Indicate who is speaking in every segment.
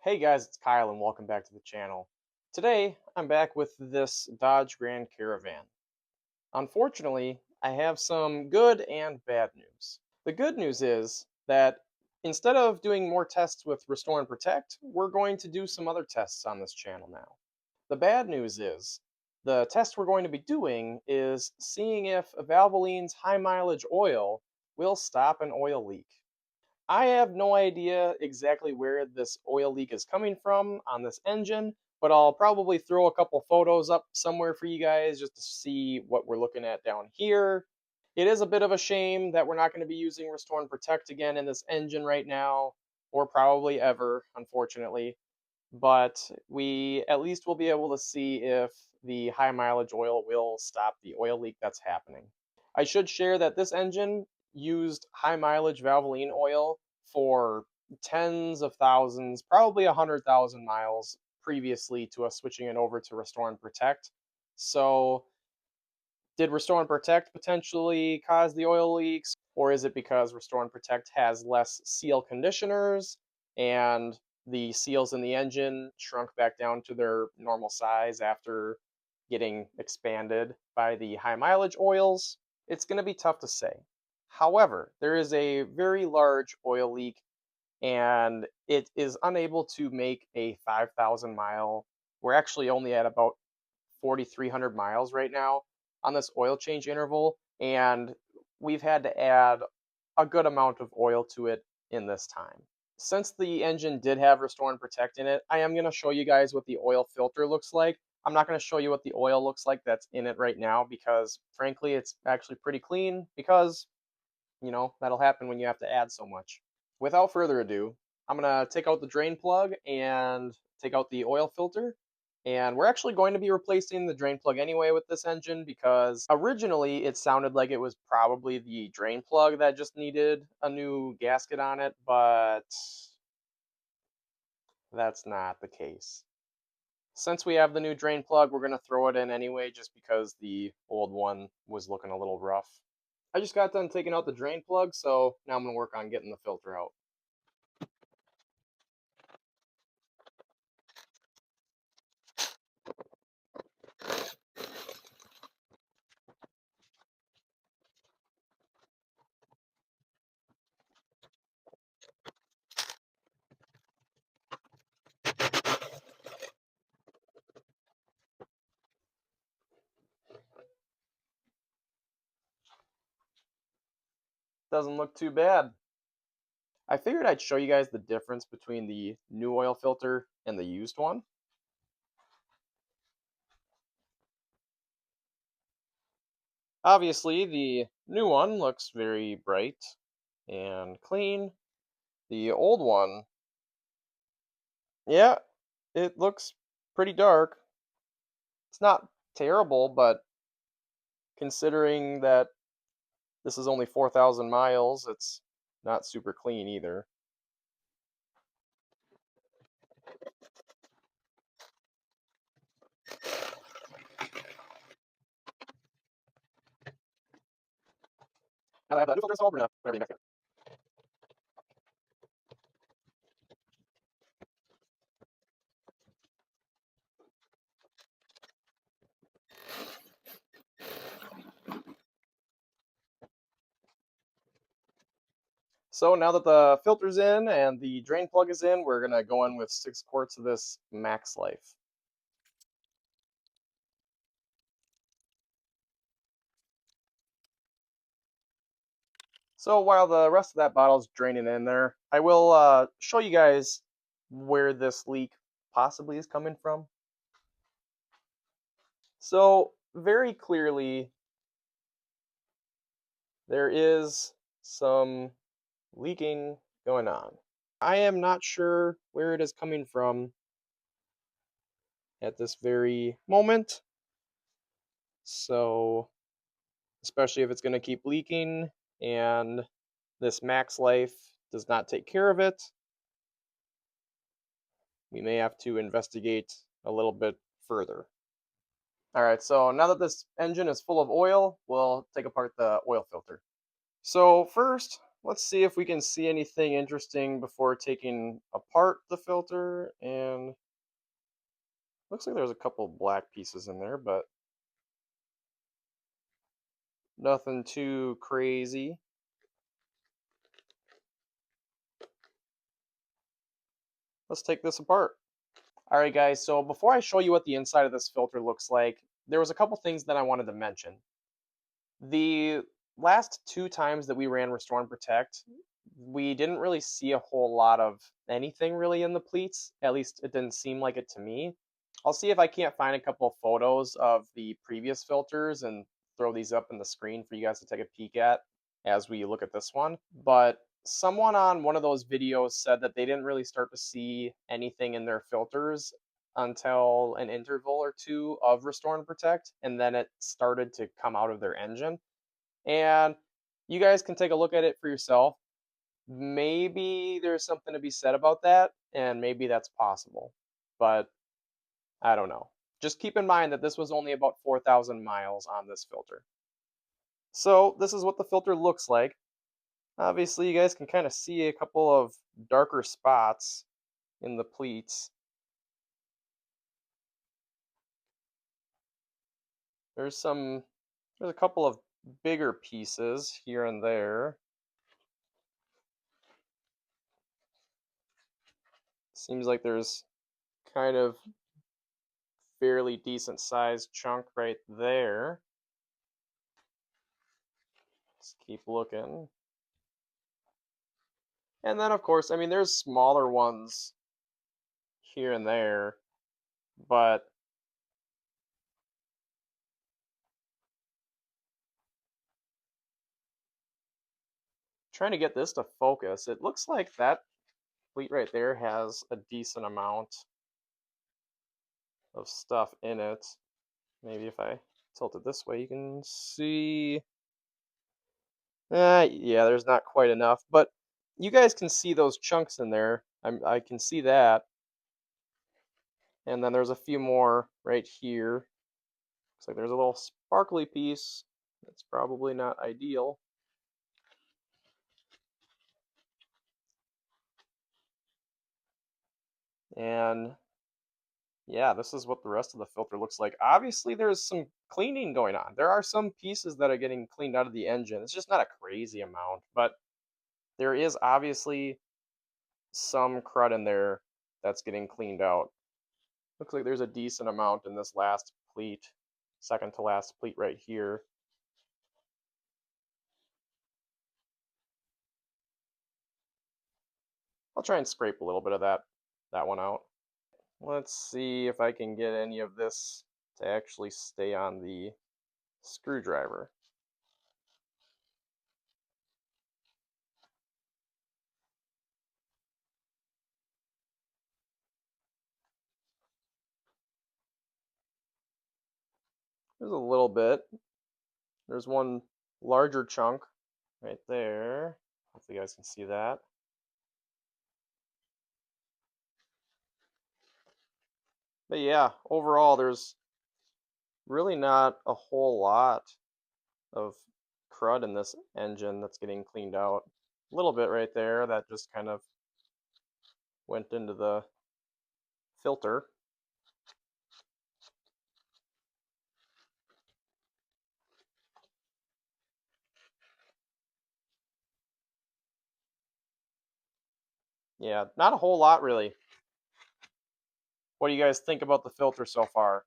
Speaker 1: Hey guys, it's Kyle and welcome back to the channel. Today, I'm back with this Dodge Grand Caravan. Unfortunately, I have some good and bad news. The good news is that instead of doing more tests with Restore and Protect, we're going to do some other tests on this channel now. The bad news is the test we're going to be doing is seeing if Valvoline's high mileage oil will stop an oil leak. I have no idea exactly where this oil leak is coming from on this engine, but I'll probably throw a couple photos up somewhere for you guys just to see what we're looking at down here. It is a bit of a shame that we're not going to be using Restore and Protect again in this engine right now, or probably ever, unfortunately. But we at least will be able to see if the high mileage oil will stop the oil leak that's happening. I should share that this engine used high mileage Valvoline oil for tens of thousands, probably 100,000 miles previously to us switching it over to Restore and Protect. So, did Restore and Protect potentially cause the oil leaks? Or is it because Restore and Protect has less seal conditioners and the seals in the engine shrunk back down to their normal size after getting expanded by the high mileage oils? It's going to be tough to say. However, there is a very large oil leak and it is unable to make a 5,000 mile. We're actually only at about 4,300 miles right now on this oil change interval, and we've had to add a good amount of oil to it in this time. Since the engine did have Restore and Protect in it, I am going to show you guys what the oil filter looks like. I'm not going to show you what the oil looks like that's in it right now because, frankly, it's actually pretty clean because, that'll happen when you have to add so much. Without further ado, I'm going to take out the drain plug and take out the oil filter. And we're actually going to be replacing the drain plug anyway with this engine because originally it sounded like it was probably the drain plug that just needed a new gasket on it, but that's not the case. Since we have the new drain plug, we're going to throw it in anyway just because the old one was looking a little rough. I just got done taking out the drain plug, so now I'm going to work on getting the filter out. Doesn't look too bad. I figured I'd show you guys the difference between the new oil filter and the used one. Obviously, the new one looks very bright and clean. The old one, yeah, it looks pretty dark. It's not terrible, but considering that this is only 4,000 miles, it's not super clean either. And I have the new filter installed, we're gonna put everything back in. So now that the filter's in and the drain plug is in, we're gonna go in with 6 quarts of this Max Life. So while the rest of that bottle's draining in there, I will show you guys where this leak possibly is coming from. So very clearly, there is some leaking going on. I am not sure where it is coming from at this very moment. So, especially if it's going to keep leaking and this Max Life does not take care of it, we may have to investigate a little bit further. All right, so now that this engine is full of oil, we'll take apart the oil filter. So first, let's see if we can see anything interesting before taking apart the filter. And looks like there's a couple black pieces in there, but nothing too crazy. Let's take this apart. All right, guys, so before I show you what the inside of this filter looks like, there was a couple things that I wanted to mention. The last two times that we ran Restore and Protect, we didn't really see a whole lot of anything really in the pleats. At least it didn't seem like it to me. I'll see if I can't find a couple of photos of the previous filters and throw these up in the screen for you guys to take a peek at as we look at this one. But someone on one of those videos said that they didn't really start to see anything in their filters until an interval or two of Restore and Protect, and then it started to come out of their engine. And you guys can take a look at it for yourself. Maybe there's something to be said about that, and maybe that's possible. But I don't know. Just keep in mind that this was only about 4,000 miles on this filter. So this is what the filter looks like. Obviously, you guys can kind of see a couple of darker spots in the pleats. There's a couple of bigger pieces here and there. Seems like there's kind of fairly decent sized chunk right there. Let's keep looking. And then, of course, I mean, there's smaller ones here and there, but trying to get this to focus, it looks like that pleat right there has a decent amount of stuff in it. Maybe if I tilt it this way, you can see. Yeah, there's not quite enough, but you guys can see those chunks in there. I can see that. And then there's a few more right here. Looks like there's a little sparkly piece. That's probably not ideal. And yeah, this is what the rest of the filter looks like. Obviously, there's some cleaning going on. There are some pieces that are getting cleaned out of the engine. It's just not a crazy amount, but there is obviously some crud in there that's getting cleaned out. Looks like there's a decent amount in this last pleat, second to last pleat right here. I'll try and scrape a little bit of that one out. Let's see if I can get any of this to actually stay on the screwdriver. There's a little bit. There's one larger chunk right there. Hopefully you guys can see that. But yeah, overall there's really not a whole lot of crud in this engine that's getting cleaned out. A little bit right there that just kind of went into the filter. Yeah, not a whole lot really. What do you guys think about the filter so far?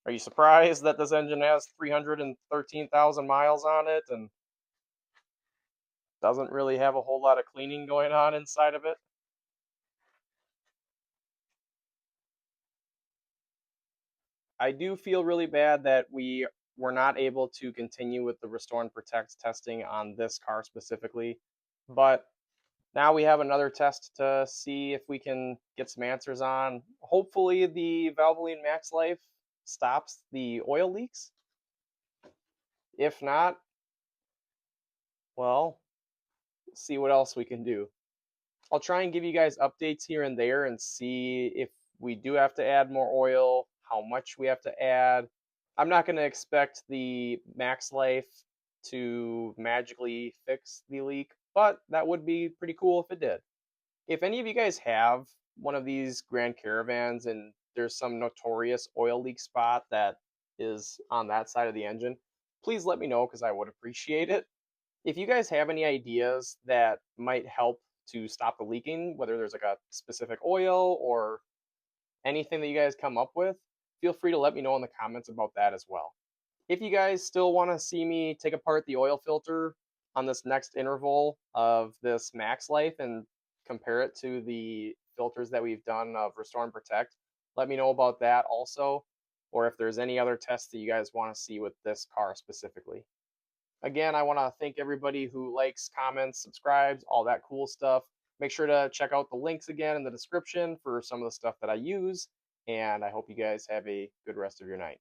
Speaker 1: Are you surprised that this engine has 313,000 miles on it and doesn't really have a whole lot of cleaning going on inside of it? I do feel really bad that we were not able to continue with the Restore and Protect testing on this car specifically, but now we have another test to see if we can get some answers on. Hopefully, the Valvoline Max Life stops the oil leaks. If not, well, see what else we can do. I'll try and give you guys updates here and there and see if we do have to add more oil, how much we have to add. I'm not going to expect the Max Life to magically fix the leak, but that would be pretty cool if it did. If any of you guys have one of these Grand Caravans and there's some notorious oil leak spot that is on that side of the engine, please let me know because I would appreciate it. If you guys have any ideas that might help to stop the leaking, whether there's like a specific oil or anything that you guys come up with, feel free to let me know in the comments about that as well. If you guys still want to see me take apart the oil filter on this next interval of this max life and compare it to the filters that we've done of Restore and Protect, let me know about that also, or if there's any other tests that you guys want to see with this car specifically. Again, I want to thank everybody who likes, comments, subscribes, all that cool stuff. Make sure to check out the links again in the description for some of the stuff that I use, and I hope you guys have a good rest of your night.